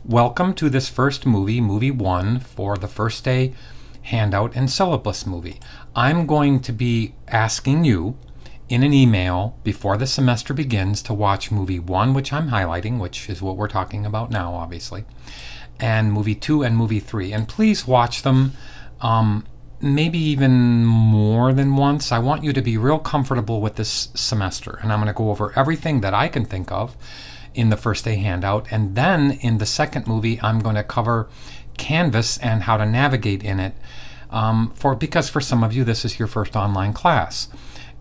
Welcome to this first movie, movie 1, for the first day handout and syllabus movie. I'm going to be asking you in an email before the semester begins to watch movie 1, which I'm highlighting, which is what we're talking about now, obviously, and movie 2 and movie 3. And please watch them maybe even more than once. I want you to be real comfortable with this semester, and I'm going to go over everything that I can think of in the first day handout, and then in the second movie I'm going to cover Canvas and how to navigate in it, because for some of you this is your first online class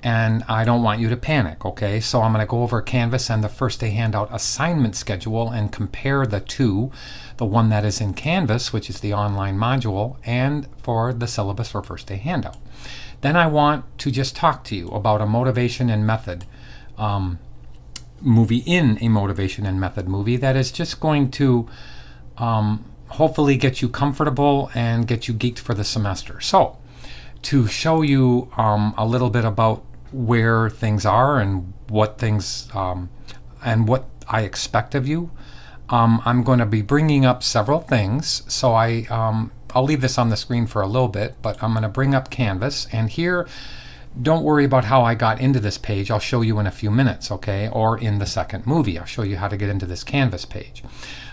and I don't want you to panic. Okay, so I'm going to go over Canvas and the first day handout assignment schedule and compare the two, the one that is in Canvas, which is the online module, and for the syllabus for first day handout. Then I want to just talk to you about a motivation and method movie in a motivation and method movie that is just going to hopefully get you comfortable and get you geeked for the semester. So to show you a little bit about where things are and what things and what I expect of you, I'm going to be bringing up several things. So I'll leave this on the screen for a little bit, but I'm going to bring up Canvas, and here, don't worry about how I got into this page. I'll show you in a few minutes, okay? Or in the second movie, I'll show you how to get into this Canvas page.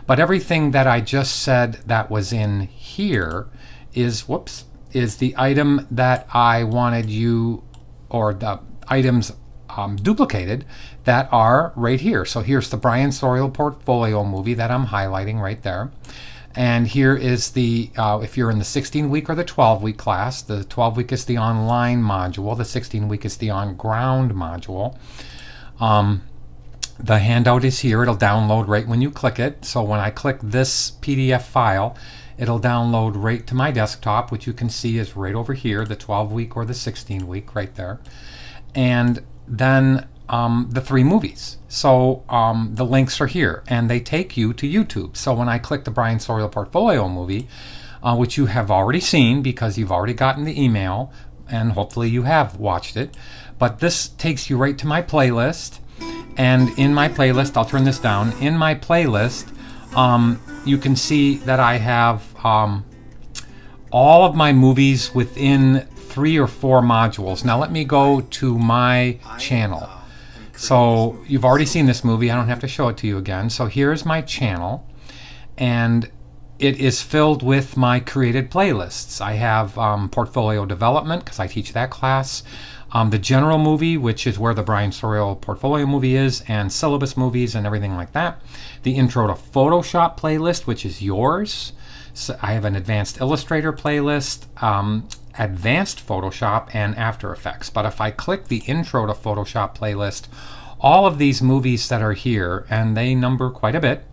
But everything that I just said that was in here is the item that I wanted you, or the items duplicated that are right here. So here's the Brian Sorial portfolio movie that I'm highlighting right there. And here is the, if you're in the 16-week or the 12-week class, the 12-week is the online module, the 16-week is the on-ground module. The handout is here. It'll download right when you click it. So when I click this PDF file, it'll download right to my desktop, which you can see is right over here, the 12-week or the 16-week right there. And then the three movies. So the links are here and they take you to YouTube. So when I click the Brian Sorial portfolio movie, which you have already seen because you've already gotten the email and hopefully you have watched it, but this takes you right to my playlist. And in my playlist, I'll turn this down, in my playlist you can see that I have all of my movies within 3 or 4 modules. Now let me go to my channel. So you've already seen this movie. I don't have to show it to you again. So here's my channel, and it is filled with my created playlists. I have portfolio development, because I teach that class, the general movie, which is where the Brian Sorial portfolio movie is, and syllabus movies and everything like that. The intro to Photoshop playlist, which is yours. So I have an advanced Illustrator playlist, advanced Photoshop, and After Effects. But if I click the intro to Photoshop playlist, all of these movies that are here, and they number quite a bit,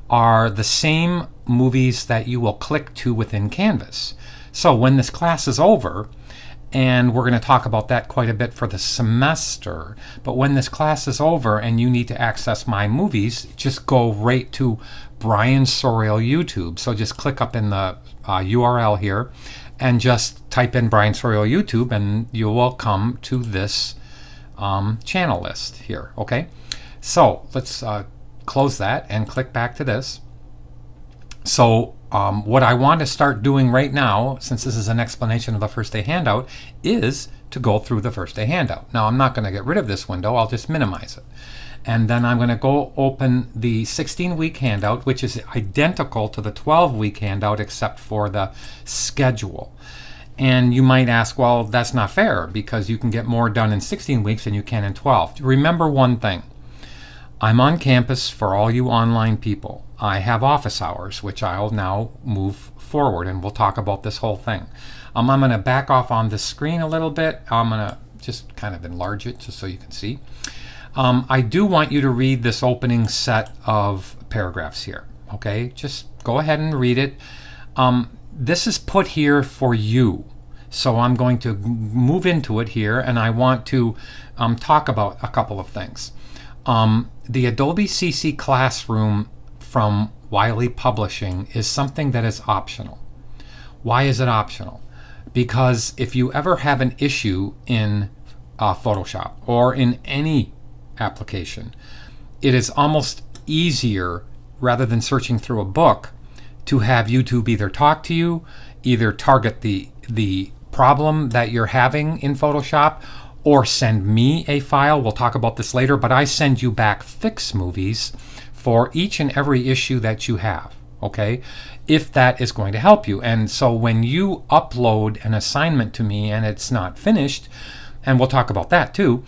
are the same movies that you will click to within Canvas. So when this class is over, and we're going to talk about that quite a bit for the semester, but when this class is over and you need to access my movies, just go right to Brian Sorial YouTube. So just click up in the URL here and just type in Brian Sorial YouTube and you will come to this channel list here. Okay, so let's close that and click back to this. So what I want to start doing right now, since this is an explanation of the first day handout, is to go through the first day handout. Now I'm not going to get rid of this window, I'll just minimize it. And then I'm going to go open the 16-week handout, which is identical to the 12-week handout except for the schedule. And you might ask, well, that's not fair because you can get more done in 16 weeks than you can in 12. Remember one thing. I'm on campus for all you online people. I have office hours, which I'll now move forward, and we'll talk about this whole thing. I'm going to back off on the screen a little bit. I'm going to just kind of enlarge it just so you can see. I do want you to read this opening set of paragraphs here. Okay, just go ahead and read it. This is put here for you. So I'm going to move into it here, and I want to talk about a couple of things. The Adobe CC Classroom from Wiley Publishing is something that is optional. Why is it optional? Because if you ever have an issue in Photoshop or in any application, it is almost easier rather than searching through a book, to have YouTube either talk to you, either target the problem that you're having in Photoshop, or send me a file. We'll talk about this later, but I send you back fix movies for each and every issue that you have, okay? If that is going to help you. And so when you upload an assignment to me and it's not finished, and we'll talk about that too,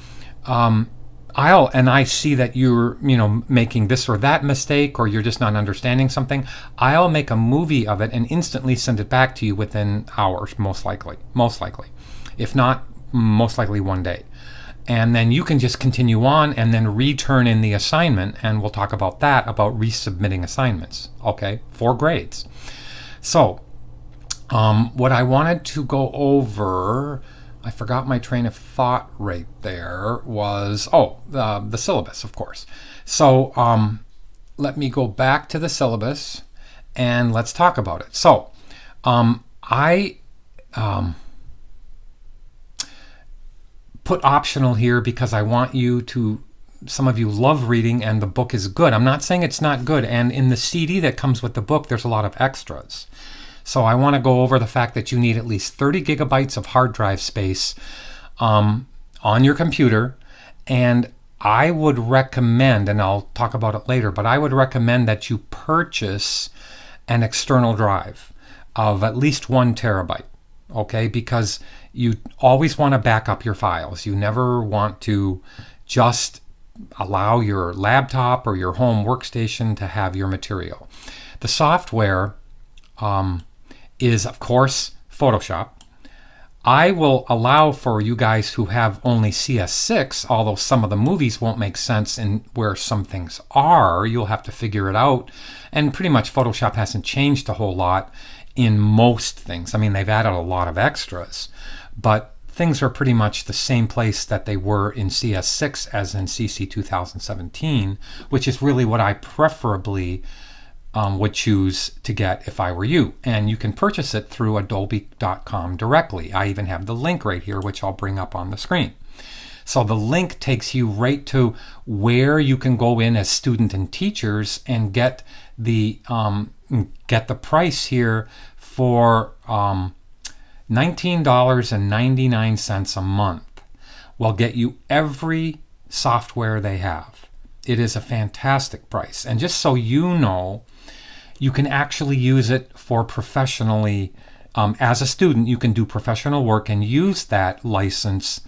I see that you're making this or that mistake, or you're just not understanding something, I'll make a movie of it and instantly send it back to you within hours, most likely. If not, most likely one day. And then you can just continue on and then return in the assignment, and we'll talk about that, about resubmitting assignments, okay, for grades. So what I wanted to go over, I forgot my train of thought right there, was the syllabus, of course. So let me go back to the syllabus and let's talk about it. So I put optional here because I want you to, some of you love reading and the book is good. I'm not saying it's not good, and in the CD that comes with the book there's a lot of extras. So I want to go over the fact that you need at least 30 gigabytes of hard drive space on your computer, and I would recommend, and I'll talk about it later, but I would recommend that you purchase an external drive of at least 1 terabyte, okay? Because you always want to back up your files. You never want to just allow your laptop or your home workstation to have your material. The software is, of course, Photoshop. I will allow for you guys who have only CS6, although some of the movies won't make sense in where some things are. You'll have to figure it out. And pretty much Photoshop hasn't changed a whole lot in most things. I mean, they've added a lot of extras, but things are pretty much the same place that they were in CS6 as in CC 2017, which is really what I preferably would choose to get if I were you. And you can purchase it through adobe.com directly. I even have the link right here, which I'll bring up on the screen. So the link takes you right to where you can go in as student and teachers and get the price here for $19.99 a month. Will get you every software they have. It is a fantastic price. And just so you know, you can actually use it for professionally. As a student, you can do professional work and use that license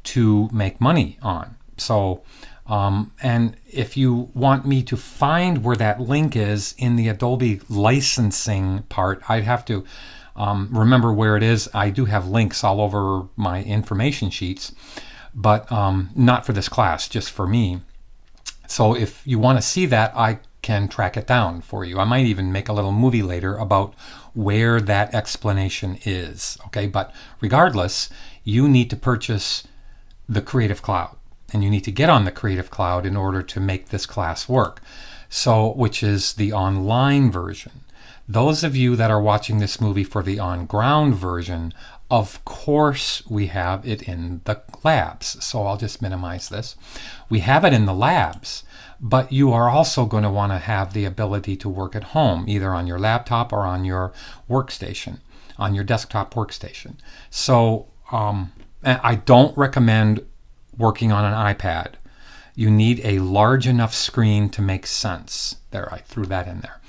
to make money on. So, and if you want me to find where that link is in the Adobe licensing part, I'd have to remember where it is. I do have links all over my information sheets, but not for this class, just for me. So if you want to see that, I can track it down for you. I might even make a little movie later about where that explanation is. Okay, but regardless, you need to purchase the Creative Cloud, and you need to get on the Creative Cloud in order to make this class work. So, which is the online version. Those of you that are watching this movie for the on-ground version, of course we have it in the labs. So I'll just minimize this. We have it in the labs, but you are also going to want to have the ability to work at home, either on your laptop or on your workstation, on your desktop workstation. So I don't recommend working on an iPad. You need a large enough screen to make sense. There, I threw that in there.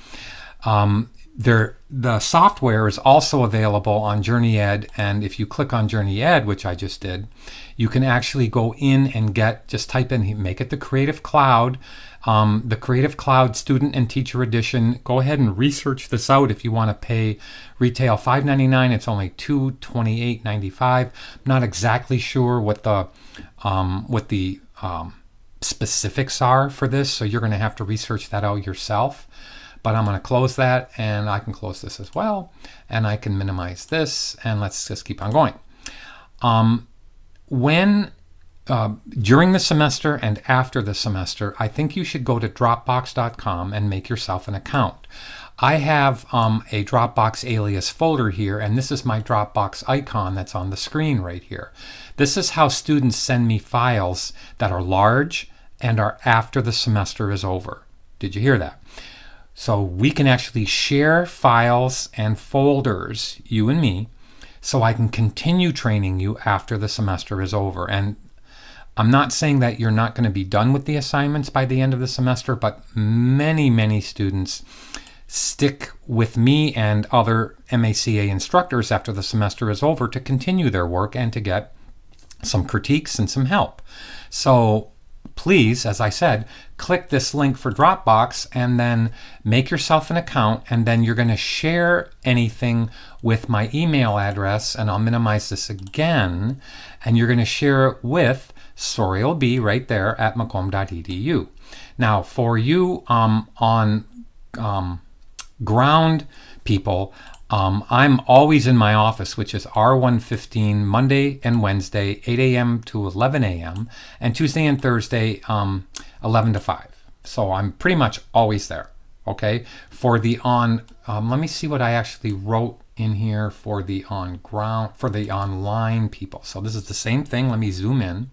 The software is also available on JourneyEd, and if you click on JourneyEd, which I just did, you can actually go in and just type in, make it the Creative Cloud, the Creative Cloud Student and Teacher Edition. Go ahead and research this out if you want to pay retail $5.99. It's only $228.95. I'm not exactly sure what the specifics are for this, so you're going to have to research that out yourself. But I'm going to close that, and I can close this as well, and I can minimize this, and let's just keep on going. During the semester and after the semester, I think you should go to Dropbox.com and make yourself an account. I have a Dropbox alias folder here, and this is my Dropbox icon that's on the screen right here. This is how students send me files that are large and are after the semester is over. Did you hear that? So we can actually share files and folders, you and me, so I can continue training you after the semester is over. And I'm not saying that you're not going to be done with the assignments by the end of the semester, but many students stick with me and other MACA instructors after the semester is over to continue their work and to get some critiques and some help. So please, as I said, click this link for Dropbox and then make yourself an account, and then you're going to share anything with my email address, and I'll minimize this again, and you're going to share it with Soriel B right there at macomb.edu. Now for you on ground people, I'm always in my office, which is R115 Monday and Wednesday, 8 a.m. to 11 a.m., and Tuesday and Thursday, 11 to 5. So I'm pretty much always there, okay? For the let me see what I actually wrote in here for the online people. So this is the same thing. Let me zoom in,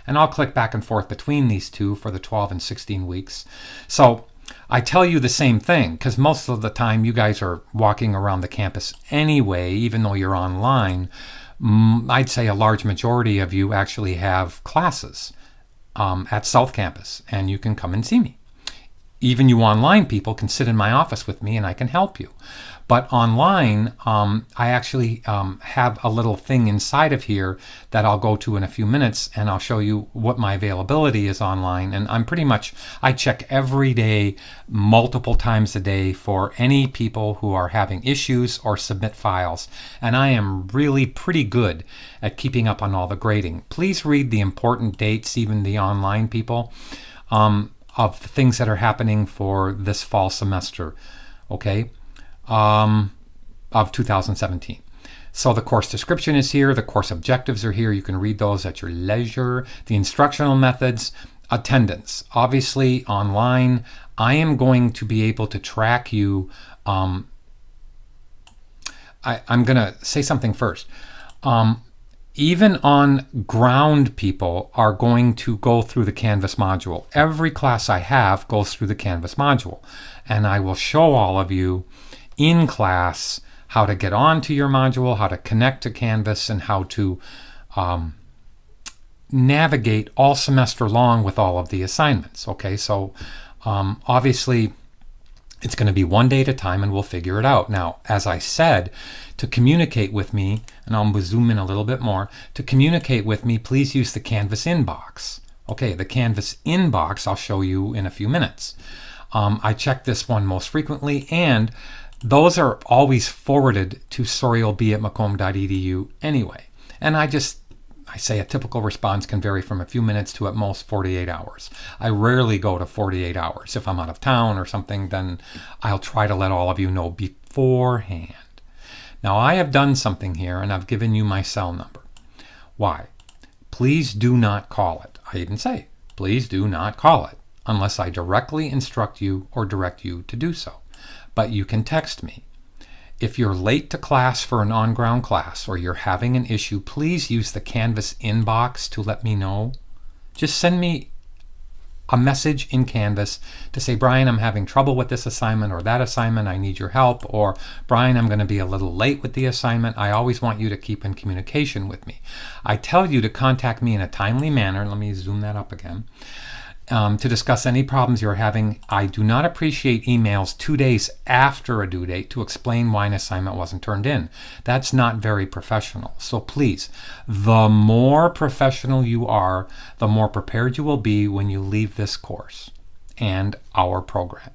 and I'll click back and forth between these two for the 12 and 16 weeks. So I tell you the same thing because most of the time you guys are walking around the campus anyway, even though you're online. I'd say a large majority of you actually have classes at South Campus, and you can come and see me. Even you online people can sit in my office with me and I can help you. But online, I actually have a little thing inside of here that I'll go to in a few minutes, and I'll show you what my availability is online. And I check every day, multiple times a day, for any people who are having issues or submit files. And I am really pretty good at keeping up on all the grading. Please read the important dates, even the online people, of the things that are happening for this fall semester, okay? Of 2017. So the course description is here, the course objectives are here, you can read those at your leisure. The instructional methods, attendance. Obviously online, I am going to be able to track you. I'm going to say something first. Even on ground people are going to go through the Canvas module. Every class I have goes through the Canvas module, and I will show all of you in class how to get onto your module, how to connect to Canvas, and how to navigate all semester long with all of the assignments. Okay, so obviously it's going to be one day at a time, and we'll figure it out. Now, as I said, to communicate with me, and I'll zoom in a little bit more, to communicate with me, please use the Canvas inbox. Okay, the Canvas inbox I'll show you in a few minutes. I check this one most frequently, and those are always forwarded to sorielb@macomb.edu anyway. And I say a typical response can vary from a few minutes to at most 48 hours. I rarely go to 48 hours. If I'm out of town or something, then I'll try to let all of you know beforehand. Now I have done something here, and I've given you my cell number. Why? Please do not call it. I even say, please do not call it unless I directly instruct you or direct you to do so. But you can text me. If you're late to class for an on-ground class or you're having an issue, please use the Canvas inbox to let me know. Just send me a message in Canvas to say, Brian, I'm having trouble with this assignment or that assignment. I need your help. Or, Brian, I'm going to be a little late with the assignment. I always want you to keep in communication with me. I tell you to contact me in a timely manner. Let me zoom that up again. To discuss any problems you're having. I do not appreciate emails 2 days after a due date to explain why an assignment wasn't turned in. That's not very professional. So please, the more professional you are, the more prepared you will be when you leave this course and our program.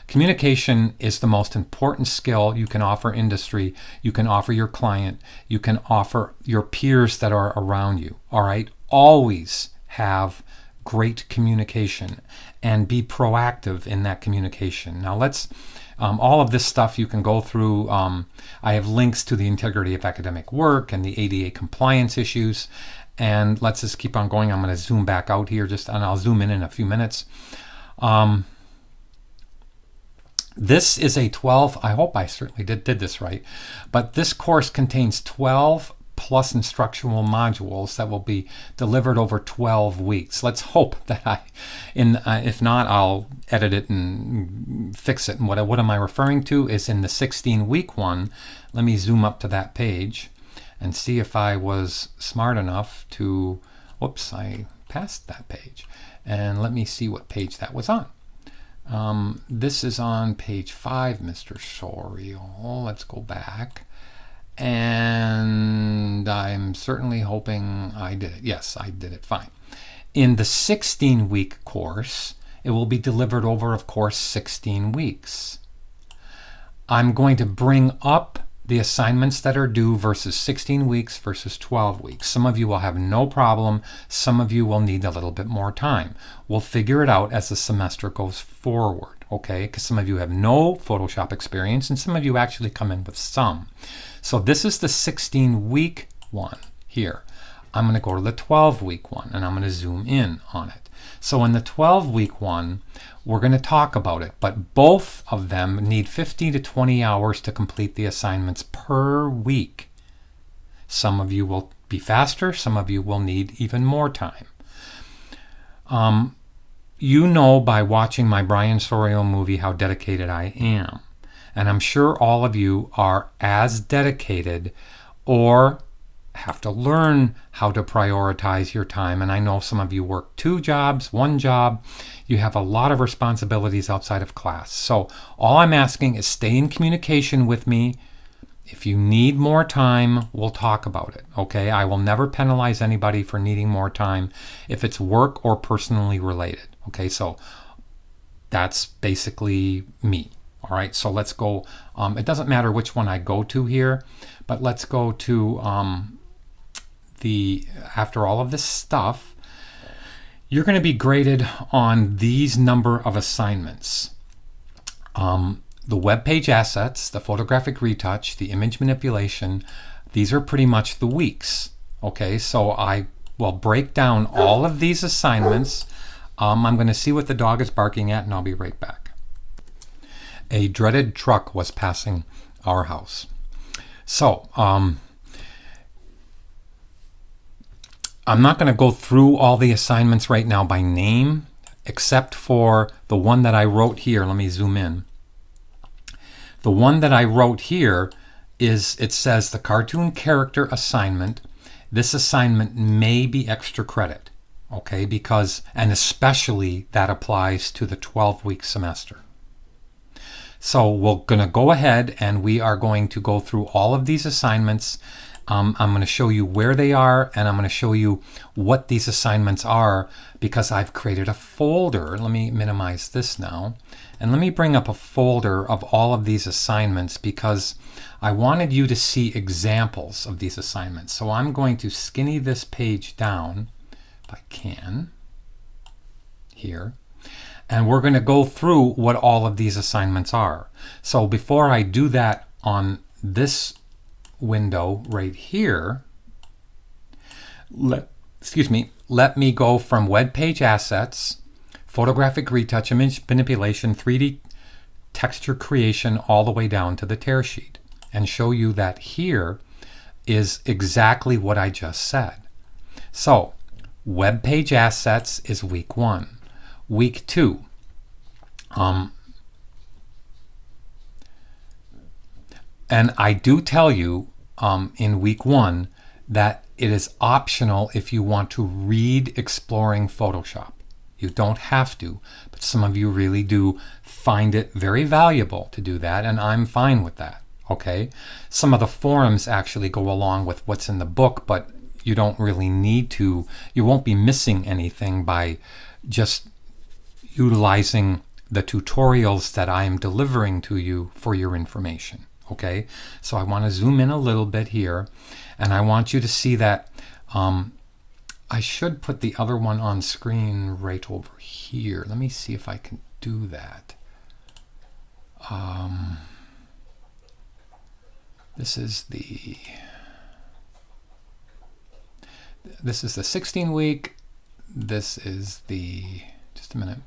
Communication is the most important skill you can offer industry, you can offer your client, you can offer your peers that are around you. All right? Always have great communication and be proactive in that communication. Now let's all of this stuff you can go through. I have links to the integrity of academic work and the ADA compliance issues, and let's just keep on going. I'm going to zoom back out here and I'll zoom in a few minutes. This is a 12, I hope I certainly did this right, but this course contains 12 plus instructional modules that will be delivered over 12 weeks. Let's hope that if not, I'll edit it and fix it. And what am I referring to is in the 16-week one. Let me zoom up to that page and see if I was smart enough to, whoops, I passed that page. And let me see what page that was on. This is on page 5, Mr. Sorial. Let's go back. And I'm certainly hoping I did it. Yes, I did it fine. In the 16-week course, it will be delivered over, of course, 16 weeks. I'm going to bring up the assignments that are due versus 16 weeks versus 12 weeks. Some of you will have no problem. Some of you will need a little bit more time. We'll figure it out as the semester goes forward, okay? Because some of you have no Photoshop experience and some of you actually come in with some. So this is the 16-week one here. I'm going to go to the 12-week one and I'm going to zoom in on it. So in the 12-week one, we're going to talk about it, but both of them need 15 to 20 hours to complete the assignments per week. Some of you will be faster, some of you will need even more time. You know by watching my Brian Sorial movie how dedicated I am. And I'm sure all of you are as dedicated or have to learn how to prioritize your time. And I know some of you work 2 jobs, 1 job. You have a lot of responsibilities outside of class. So all I'm asking is stay in communication with me. If you need more time, we'll talk about it, okay? I will never penalize anybody for needing more time if it's work or personally related, okay? So that's basically me. All right, so let's go. It doesn't matter which one I go to here, but let's go to after all of this stuff, you're going to be graded on these number of assignments. The Webpage Assets, the photographic retouch, the image manipulation, these are pretty much the weeks. Okay, so I will break down all of these assignments. I'm going to see what the dog is barking at and I'll be right back. A dreaded truck was passing our house. So, I'm not going to go through all the assignments right now by name, except for the one that I wrote here. Let me zoom in. The one that I wrote here is, it says the cartoon character assignment. This assignment may be extra credit, okay? Because, and especially that applies to the 12-week semester. So we're going to go ahead and we are going to go through all of these assignments. I'm going to show you where they are and I'm going to show you what these assignments are because I've created a folder. Let me minimize this now. And let me bring up a folder of all of these assignments because I wanted you to see examples of these assignments. So I'm going to skinny this page down, if I can, here. And we're going to go through what all of these assignments are. So before I do that on this window right here, let me go from Webpage Assets, photographic retouch, image manipulation, 3D texture creation, all the way down to the tear sheet and show you that here is exactly what I just said. So Webpage Assets is week 1. Week 2, and I do tell you in week 1 that it is optional if you want to read Exploring Photoshop. You don't have to, but some of you really do find it very valuable to do that, and I'm fine with that, okay? Some of the forums actually go along with what's in the book, but you don't really need to. You won't be missing anything by just utilizing the tutorials that I am delivering to you for your information. Okay, so I want to zoom in a little bit here and I want you to see that I should put the other one on screen right over here. Let me see if I can do that. This is the 16 week. This is the, just a minute,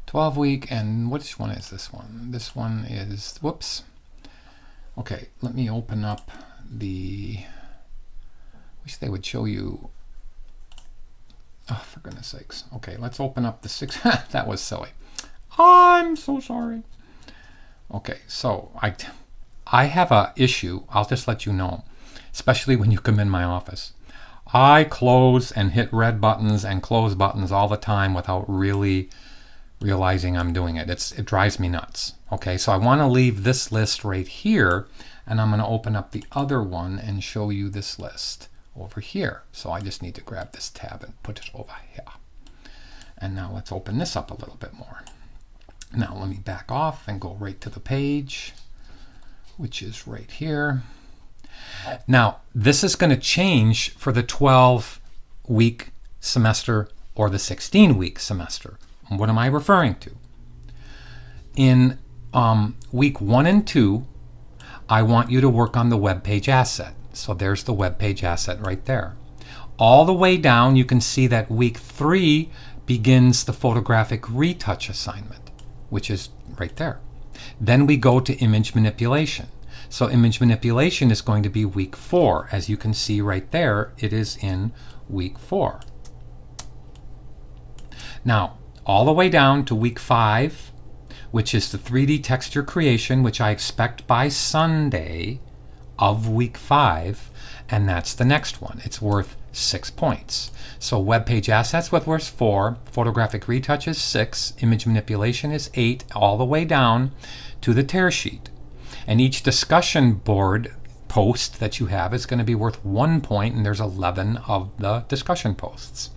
12 week, and which one is this one? This one is, whoops. Okay, let me open up the Wish they would show you. Oh, for goodness sakes. Okay, let's open up the 6. That was silly. I'm so sorry. Okay, so I have a issue. I'll just let you know, especially when you come in my office. I close and hit red buttons and close buttons all the time without really realizing I'm doing it. It drives me nuts. Okay, so I want to leave this list right here, and I'm going to open up the other one and show you this list over here. So I just need to grab this tab and put it over here. And now let's open this up a little bit more. Now let me back off and go right to the page, which is right here. Now this is going to change for the 12-week semester or the 16-week semester. What am I referring to? In week 1 and 2, I want you to work on the Webpage asset. So there's the Webpage asset right there. All the way down, you can see that week 3 begins the photographic retouch assignment, which is right there. Then we go to image manipulation. So image manipulation is going to be week 4. As you can see right there, it is in week 4. Now, all the way down to week 5, which is the 3D texture creation, which I expect by Sunday of week 5, and that's the next one. It's worth 6 points. So Webpage Assets was worth 4, photographic retouch is 6, image manipulation is 8, all the way down to the tear sheet. And each discussion board post that you have is going to be worth 1 point, and there's 11 of the discussion posts.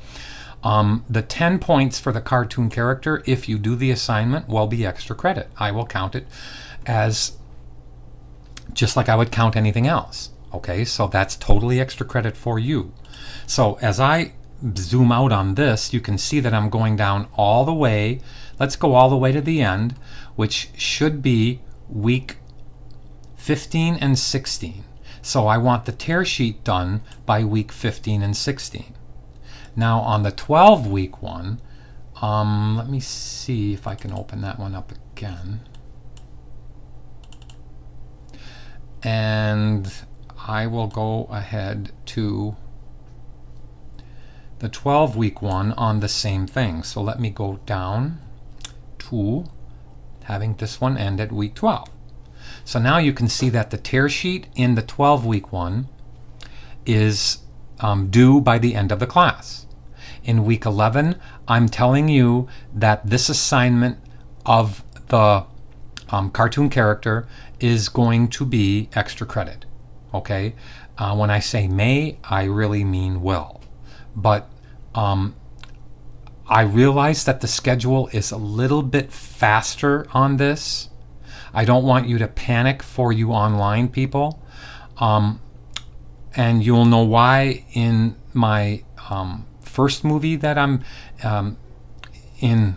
The 10 points for the cartoon character, if you do the assignment, will be extra credit. I will count it as just like I would count anything else. Okay, so that's totally extra credit for you. So as I zoom out on this, you can see that I'm going down all the way. Let's go all the way to the end, which should be week 15 and 16. So I want the tear sheet done by week 15 and 16. Now on the 12-week one, let me see if I can open that one up again. And I will go ahead to the 12-week one on the same thing. So let me go down to having this one end at week 12. So now you can see that the tear sheet in the 12-week one is due by the end of the class. In week 11, I'm telling you that this assignment of the cartoon character is going to be extra credit. Okay? When I say may, I really mean will. But I realize that the schedule is a little bit faster on this. I don't want you to panic for you online people. And you'll know why in my first movie that I'm in.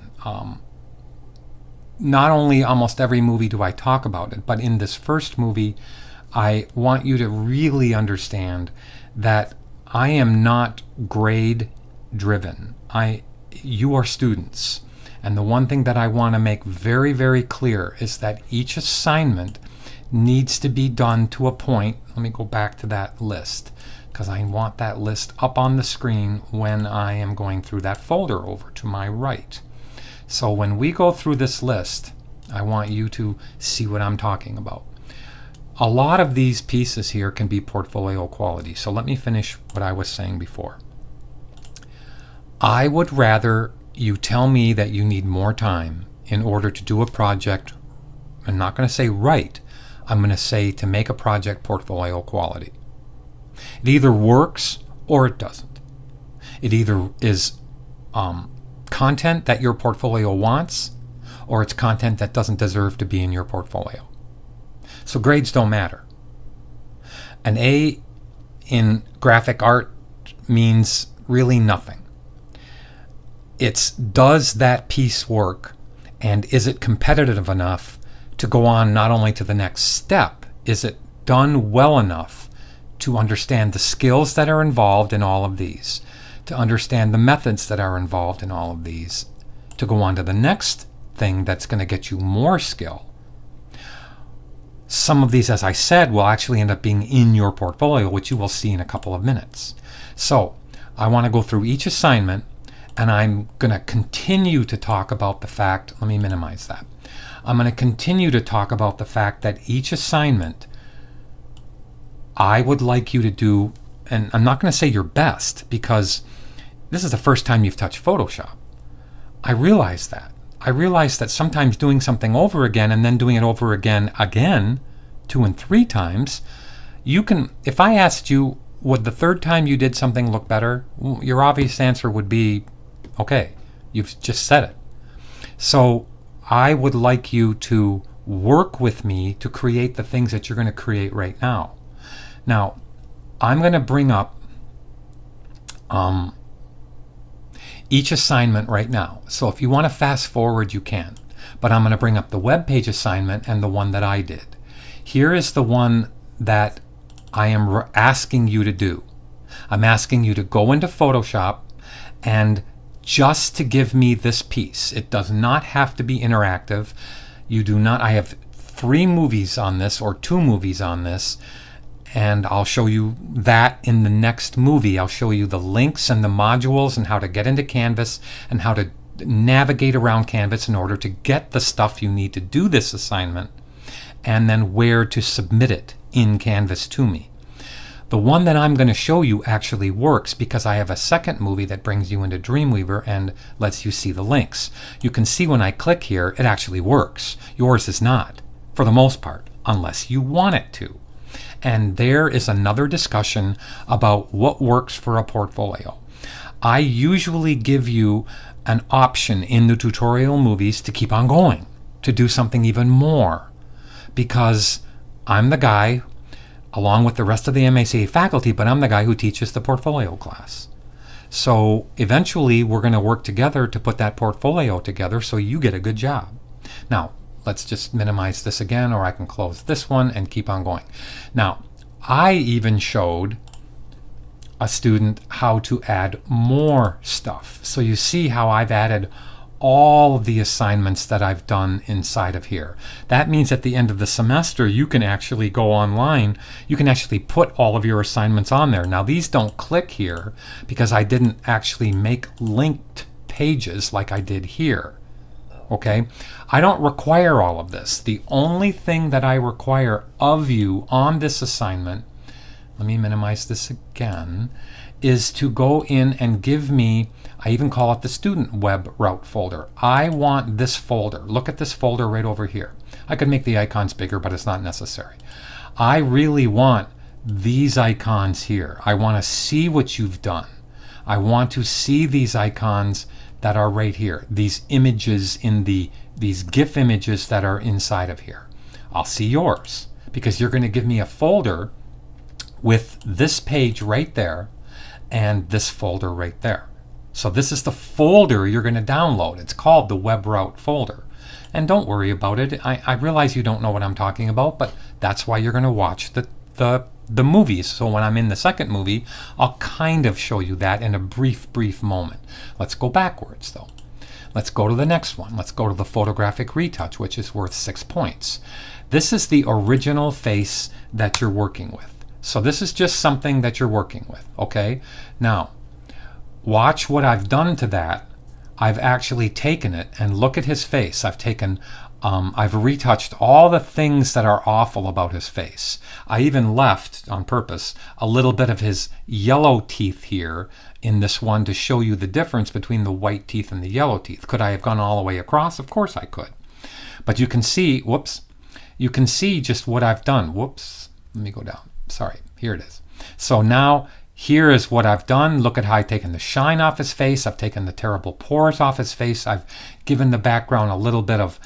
Not only almost every movie do I talk about it, but in this first movie, I want you to really understand that I am not grade driven. You are students. And the one thing that I want to make very, very clear is that each assignment needs to be done to a point. Let me go back to that list, because I want that list up on the screen when I am going through that folder over to my right. So when we go through this list, I want you to see what I'm talking about. A lot of these pieces here can be portfolio quality. So let me finish what I was saying before. I would rather you tell me that you need more time in order to do a project. I'm not going to say right. I'm going to say to make a project portfolio quality. It either works or it doesn't. It either is content that your portfolio wants, or it's content that doesn't deserve to be in your portfolio. So grades don't matter. An A in graphic art means really nothing. It's does that piece work, and is it competitive enough to go on not only to the next step, is it done well enough to understand the skills that are involved in all of these, to understand the methods that are involved in all of these, to go on to the next thing that's going to get you more skill. Some of these, as I said, will actually end up being in your portfolio, which you will see in a couple of minutes. So I want to go through each assignment, and I'm going to continue to talk about the fact, let me minimize that. I'm going to continue to talk about the fact that each assignment I would like you to do, and I'm not going to say your best because this is the first time you've touched Photoshop. I realize that. I realize that sometimes doing something over again and then doing it over again, 2 and 3 times, you can, if I asked you, would the third time you did something look better? Your obvious answer would be, okay, you've just said it. So I would like you to work with me to create the things that you're going to create right now. Now, I'm going to bring up each assignment right now. So if you want to fast forward, you can. But I'm going to bring up the Webpage assignment and the one that I did. Here is the one that I am asking you to do. I'm asking you to go into Photoshop and just to give me this piece. It does not have to be interactive. You do not. I have 3 movies on this, or 2 movies on this, and I'll show you that in the next movie. I'll show you the links and the modules and how to get into Canvas and how to navigate around Canvas in order to get the stuff you need to do this assignment, and then where to submit it in Canvas to me. The one that I'm going to show you actually works because I have a second movie that brings you into Dreamweaver and lets you see the links. You can see when I click here, it actually works. Yours is not, for the most part, unless you want it to. And there is another discussion about what works for a portfolio. I usually give you an option in the tutorial movies to keep on going, to do something even more, because I'm the guy, along with the rest of the MACA faculty, but I'm the guy who teaches the portfolio class. So eventually we're going to work together to put that portfolio together so you get a good job. Now, let's just minimize this again, or I can close this one and keep on going. Now, I even showed a student how to add more stuff. So you see how I've added all of the assignments that I've done inside of here. That means at the end of the semester, you can actually go online. You can actually put all of your assignments on there. Now, these don't click here because I didn't actually make linked pages like I did here. Okay, I don't require all of this. The only thing that I require of you on this assignment, let me minimize this again, is to go in and give me, I even call it the student web route folder. I want this folder. Look at this folder right over here. I could make the icons bigger, but it's not necessary. I really want these icons here. I want to see what you've done. I want to see these icons that are right here, these images in these GIF images that are inside of here. I'll see yours because you're going to give me a folder with this page right there and this folder right there. So this is the folder you're going to download. It's called the web route folder. And don't worry about it. I realize you don't know what I'm talking about, but that's why you're going to watch the movies. So when I'm in the second movie, I'll kind of show you that in a brief moment. Let's go backwards though. Let's go to the next one. Let's go to the photographic retouch, which is worth 6 points. This is the original face that you're working with. So this is just something that you're working with, okay? Now, watch what I've done to that. I've actually taken it and look at his face. I've retouched all the things that are awful about his face. I even left, on purpose, a little bit of his yellow teeth here in this one to show you the difference between the white teeth and the yellow teeth. Could I have gone all the way across? Of course I could. But you can see, whoops, you can see just what I've done. Whoops, let me go down. Sorry, here it is. So now, here is what I've done. Look at how I've taken the shine off his face. I've taken the terrible pores off his face. I've given the background a little bit of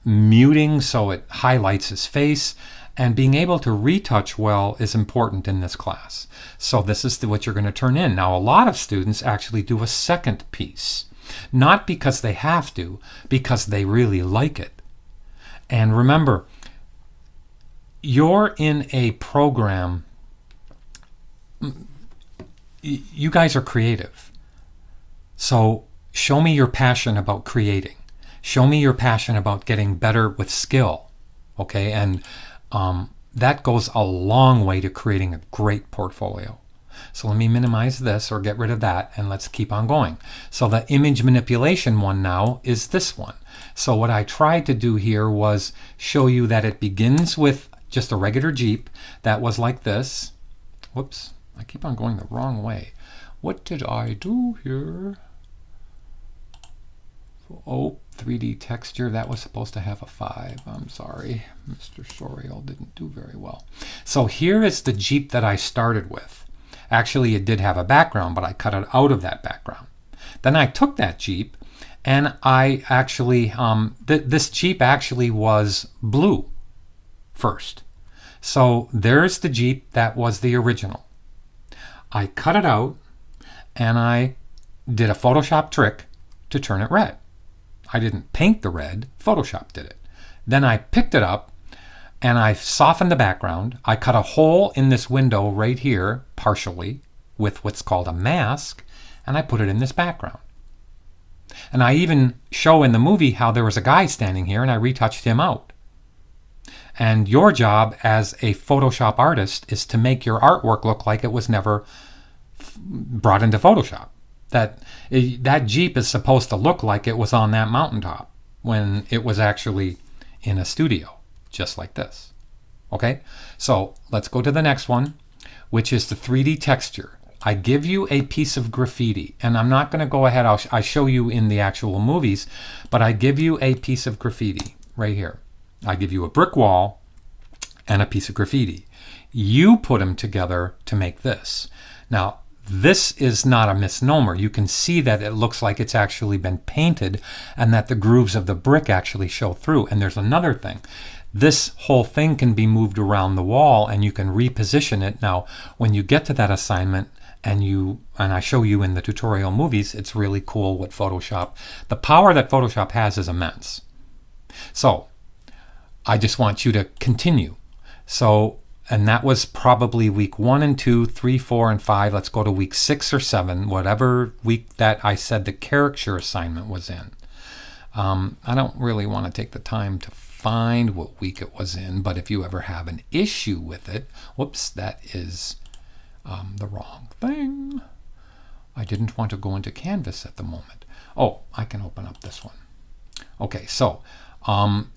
muting so it highlights his face. And being able to retouch well is important in this class. So this is what you're going to turn in. Now, a lot of students actually do a second piece. Not because they have to, because they really like it. And remember, you're in a program. You guys are creative. So show me your passion about creating. Show me your passion about getting better with skill. Okay, and that goes a long way to creating a great portfolio. So let me minimize this or get rid of that, and let's keep on going. So the image manipulation one now is this one. So what I tried to do here was show you that it begins with just a regular Jeep that was like this. Whoops, I keep on going the wrong way. What did I do here? Oh, 3D texture, that was supposed to have a 5. I'm sorry, Mr. Sorial didn't do very well. So here is the Jeep that I started with. Actually, it did have a background, but I cut it out of that background. Then I took that Jeep and I actually, this Jeep actually was blue first. So there's the Jeep that was the original. I cut it out and I did a Photoshop trick to turn it red. I didn't paint the red, Photoshop did it. Then I picked it up and I softened the background. I cut a hole in this window right here, partially, with what's called a mask, and I put it in this background. And I even show in the movie how there was a guy standing here and I retouched him out. And your job as a Photoshop artist is to make your artwork look like it was never brought into Photoshop. That Jeep is supposed to look like it was on that mountaintop when it was actually in a studio, just like this. Okay, so let's go to the next one, which is the 3D texture. I give you a piece of graffiti, and I'm not going to go ahead, I show you in the actual movies, but I give you a piece of graffiti right here. I give you a brick wall and a piece of graffiti. You put them together to make this. Now, this is not a misnomer. You can see that it looks like it's actually been painted and that the grooves of the brick actually show through. And there's another thing. This whole thing can be moved around the wall and you can reposition it. Now, when you get to that assignment and I show you in the tutorial movies, it's really cool what Photoshop, the power that Photoshop has is immense. So I just want you to continue. So, and that was probably week 1 and 2, 3, 4, and 5. Let's go to week 6 or 7, whatever week that I said the caricature assignment was in. I don't really want to take the time to find what week it was in, but if you ever have an issue with it, whoops, that is the wrong thing. I didn't want to go into Canvas at the moment. Oh, I can open up this one. Okay, so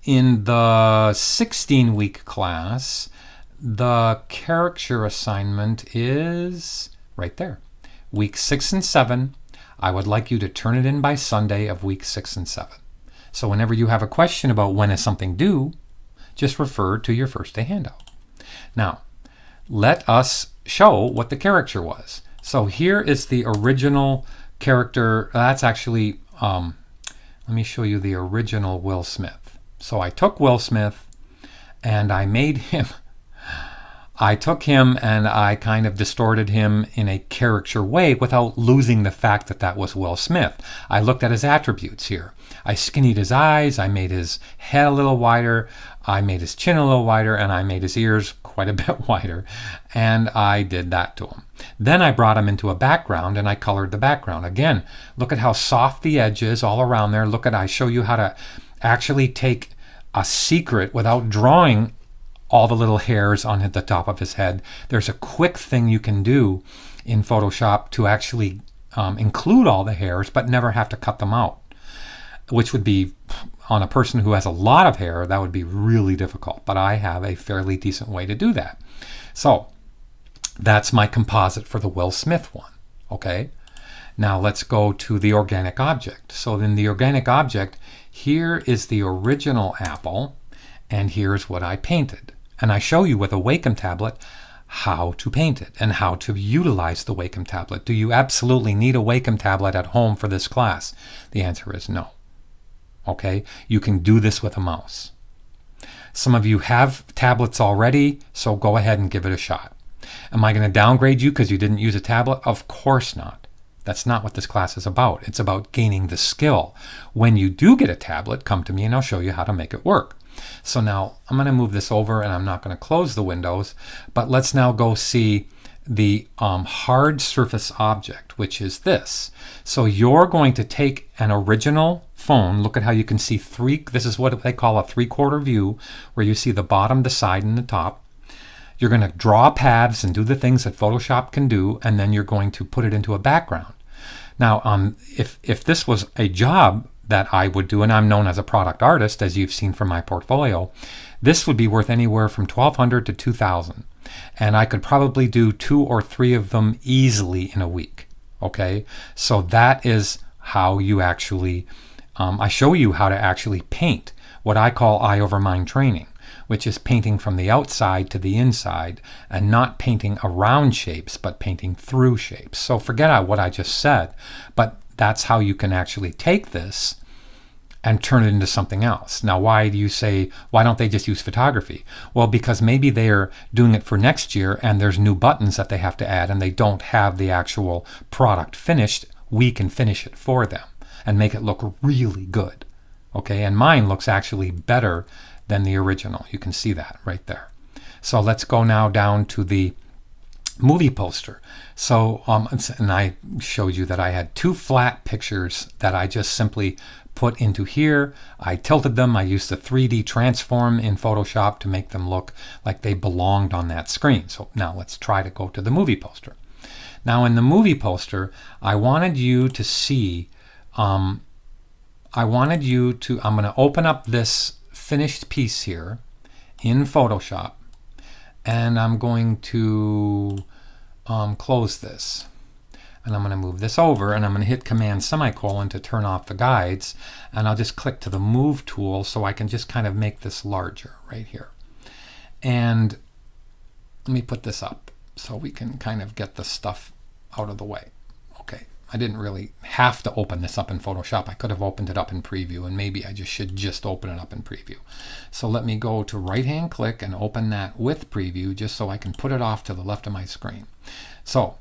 in the 16-week class, the caricature assignment is right there. Week 6 and 7, I would like you to turn it in by Sunday of week 6 and 7. So whenever you have a question about when is something due, just refer to your first day handout. Now, let us show what the caricature was. So here is the original character. That's actually, let me show you the original Will Smith. So I took Will Smith and I made him, I took him and I kind of distorted him in a caricature way without losing the fact that that was Will Smith. I looked at his attributes here. I skinnied his eyes, I made his head a little wider, I made his chin a little wider, and I made his ears quite a bit wider, and I did that to him. Then I brought him into a background and I colored the background. Again, look at how soft the edge is all around there. Look at, I show you how to actually take a secret without drawing all the little hairs on the top of his head. There's a quick thing you can do in Photoshop to actually include all the hairs but never have to cut them out, which would be, on a person who has a lot of hair, that would be really difficult. But I have a fairly decent way to do that. So that's my composite for the Will Smith one. Okay, now let's go to the organic object. So in the organic object, here is the original apple, and here's what I painted. And I show you with a Wacom tablet how to paint it and how to utilize the Wacom tablet. Do you absolutely need a Wacom tablet at home for this class? The answer is no. Okay, you can do this with a mouse. Some of you have tablets already, so go ahead and give it a shot. Am I going to downgrade you because you didn't use a tablet? Of course not. That's not what this class is about. It's about gaining the skill. When you do get a tablet, come to me and I'll show you how to make it work. So now I'm going to move this over and I'm not going to close the windows, but let's now go see the hard surface object, which is this. So you're going to take an original phone. Look at how you can see this is what they call a 3/4 view, where you see the bottom, the side, and the top. You're going to draw paths and do the things that Photoshop can do, and then you're going to put it into a background. Now, if this was a job that I would do, and I'm known as a product artist, as you've seen from my portfolio, this would be worth anywhere from $1,200 to $2,000. And I could probably do 2 or 3 of them easily in a week. Okay, so that is how you actually, I show you how to actually paint, what I call eye over mind training, which is painting from the outside to the inside and not painting around shapes, but painting through shapes. So forget what I just said, but that's how you can actually take this and turn it into something else. Now, why do you say, why don't they just use photography? Well, because maybe they're doing it for next year and there's new buttons that they have to add and they don't have the actual product finished. We can finish it for them and make it look really good. Okay, and mine looks actually better than the original. You can see that right there. So let's go now down to the movie poster. So, and I showed you that I had 2 flat pictures that I just simply put into here. I tilted them. I used the 3D transform in Photoshop to make them look like they belonged on that screen. So now let's try to go to the movie poster. Now in the movie poster, I wanted you to see, I'm going to open up this finished piece here in Photoshop, and I'm going to close this. And I'm going to move this over, and I'm going to hit Command semicolon to turn off the guides, and I'll just click to the Move tool so I can just kind of make this larger right here. And let me put this up so we can kind of get the stuff out of the way. Okay, I didn't really have to open this up in Photoshop. I could have opened it up in Preview, and maybe I should just open it up in Preview. So let me go to right-hand click and open that with Preview just so I can put it off to the left of my screen. So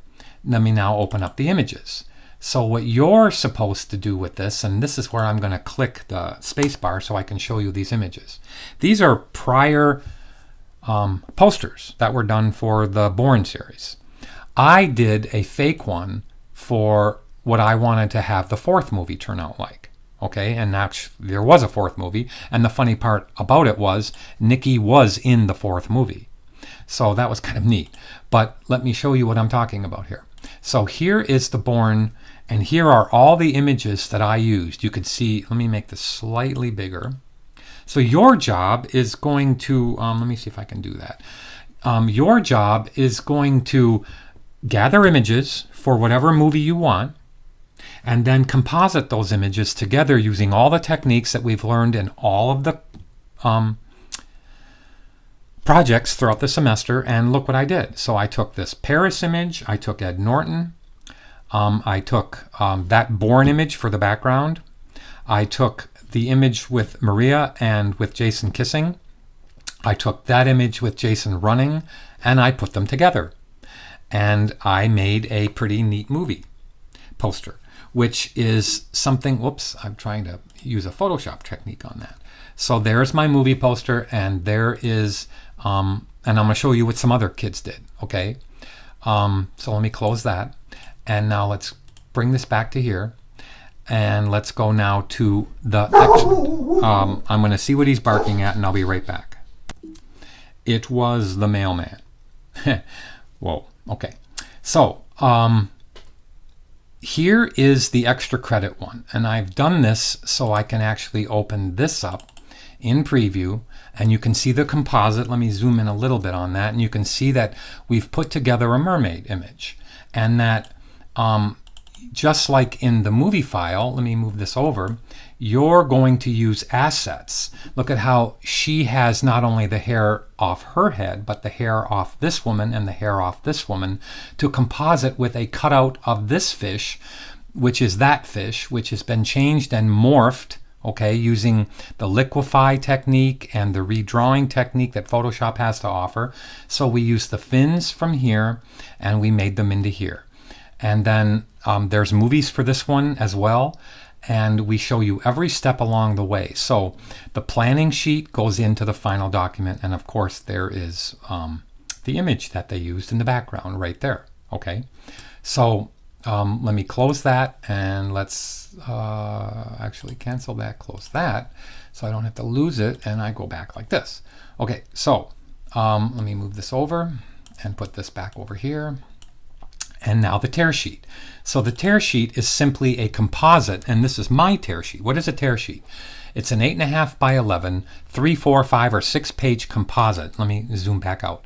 let me now open up the images. So what you're supposed to do with this, and this is where I'm going to click the space bar so I can show you these images. These are prior posters that were done for the Bourne series. I did a fake one for what I wanted to have the 4th movie turn out like. Okay, and there was a 4th movie, and the funny part about it was Nikki was in the 4th movie. So that was kind of neat. But let me show you what I'm talking about here. So here is the Bourne, and here are all the images that I used. You could see, let me make this slightly bigger. So your job is going to, let me see if I can do that. Your job is going to gather images for whatever movie you want, and then composite those images together using all the techniques that we've learned in all of the projects throughout the semester. And look what I did. So I took this Paris image, I took Ed Norton, I took that Bourne image for the background, I took the image with Maria and with Jason kissing, I took that image with Jason running, and I put them together. And I made a pretty neat movie poster, which is something, whoops, I'm trying to use a Photoshop technique on that. So there's my movie poster, and there is, and I'm going to show you what some other kids did, okay? So let me close that. And now let's bring this back to here. And let's go now to the, I'm going to see what he's barking at, and I'll be right back. It was the mailman. Whoa, okay. So, here is the extra credit one, and I've done this so I can actually open this up in Preview, and you can see the composite. Let me zoom in a little bit on that, and you can see that we've put together a mermaid image, and that just like in the movie file, let me move this over, you're going to use assets. Look at how she has not only the hair off her head, but the hair off this woman and the hair off this woman to composite with a cutout of this fish, which is that fish, which has been changed and morphed, okay, using the liquefy technique and the redrawing technique that Photoshop has to offer. So we used the fins from here and we made them into here. And then there's movies for this one as well, and we show you every step along the way. So the planning sheet goes into the final document, and of course there is the image that they used in the background right there. Okay, so let me close that, and let's actually cancel that, close that, so I don't have to lose it, and I go back like this. Okay, so let me move this over and put this back over here. And now the tear sheet. So the tear sheet is simply a composite, and this is my tear sheet. What is a tear sheet? It's an 8.5 by 11, 3, 4, 5, or 6 page composite. Let me zoom back out,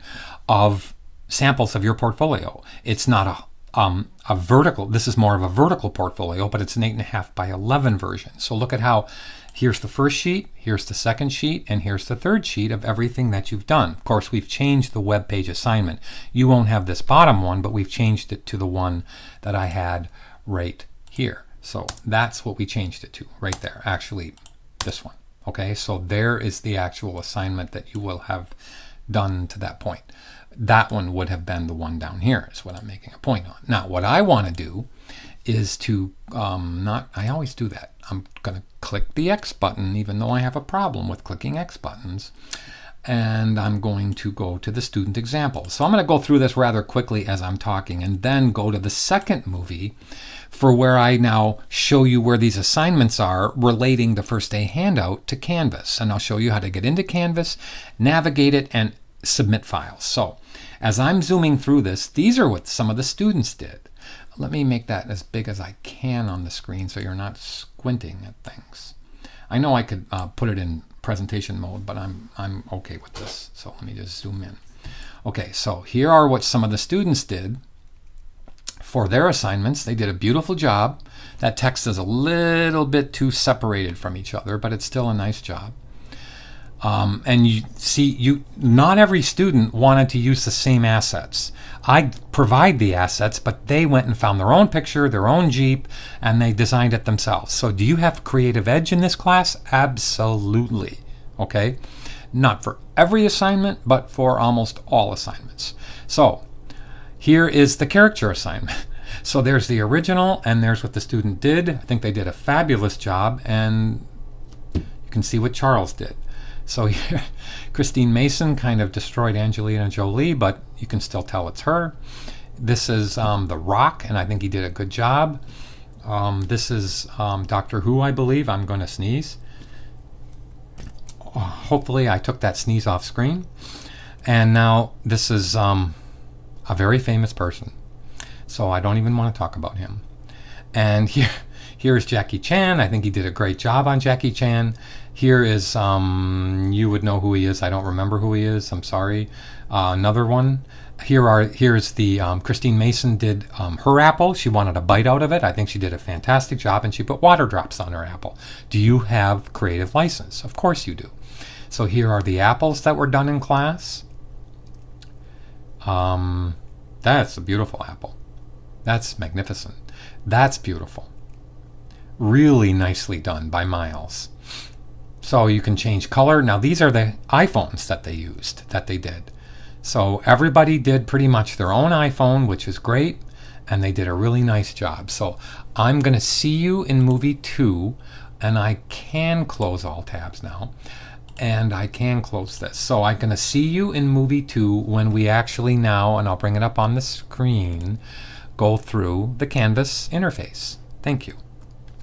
of samples of your portfolio. It's not a vertical. This is more of a vertical portfolio, but it's an 8.5 by 11 version. So look at how here's the first sheet, here's the second sheet, and here's the third sheet of everything that you've done. Of course, we've changed the web page assignment. You won't have this bottom one, but we've changed it to the one that I had right here. So that's what we changed it to right there. Actually, this one. Okay, so there is the actual assignment that you will have done to that point. That one would have been the one down here, is what I'm making a point on. Now, what I want to do is to I always do that. I'm going to click the X button, even though I have a problem with clicking X buttons. And I'm going to go to the student example. So I'm going to go through this rather quickly as I'm talking, and then go to the second movie for where I now show you where these assignments are relating the first day handout to Canvas. And I'll show you how to get into Canvas, navigate it, and submit files. So as I'm zooming through this, these are what some of the students did. Let me make that as big as I can on the screen so you're not squinting at things. I know I could put it in presentation mode, but I'm okay with this. So let me just zoom in. Okay, so here are what some of the students did for their assignments. They did a beautiful job. That text is a little bit too separated from each other, but it's still a nice job. And you see, not every student wanted to use the same assets. I provide the assets, but they went and found their own picture, their own Jeep, and they designed it themselves. So do you have creative edge in this class? Absolutely. Okay. Not for every assignment, but for almost all assignments. So here is the character assignment. So there's the original, and there's what the student did. I think they did a fabulous job, and you can see what Charles did. So here, Christine Mason kind of destroyed Angelina Jolie, but you can still tell it's her. This is The Rock, and I think he did a good job. This is Doctor Who, I believe. I'm going to sneeze. Hopefully I took that sneeze off screen. And now this is a very famous person. So I don't even want to talk about him. And here's Jackie Chan. I think he did a great job on Jackie Chan. Here is, you would know who he is. I don't remember who he is. I'm sorry. Another one. Here's the Christine Mason did her apple. She wanted a bite out of it. I think she did a fantastic job, and she put water drops on her apple. Do you have creative license? Of course you do. So here are the apples that were done in class. That's a beautiful apple. That's magnificent. That's beautiful. Really nicely done by Miles. So you can change color. Now these are the iPhones that they used, that they did. So everybody did pretty much their own iPhone, which is great, and they did a really nice job. So I'm going to see you in movie 2, and I can close all tabs now, and I can close this. So I'm going to see you in movie 2 when we actually now, and I'll bring it up on the screen, go through the Canvas interface. Thank you.